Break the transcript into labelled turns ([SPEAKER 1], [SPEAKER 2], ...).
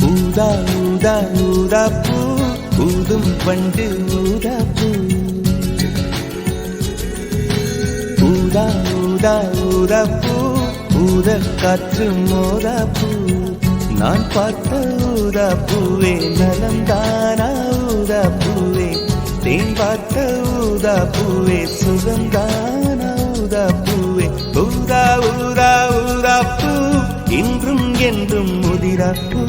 [SPEAKER 1] ஊதா ஊதா ஊதா பூ ஊதும் பண்டு ஊதா பூ ஊதா ஊதா ஊதா பூ ஊத காற்று மோதா பூ நான் பார்த்த ஊதா பூவே நலந்தானா ஊதா பூவே தேன் பார்த்த ஊதா பூவே சுகந்தானா ஊதா பூவே ஊதா ஊதா ஊதா பூ இன்றும் என்றும் முதிரா பூ.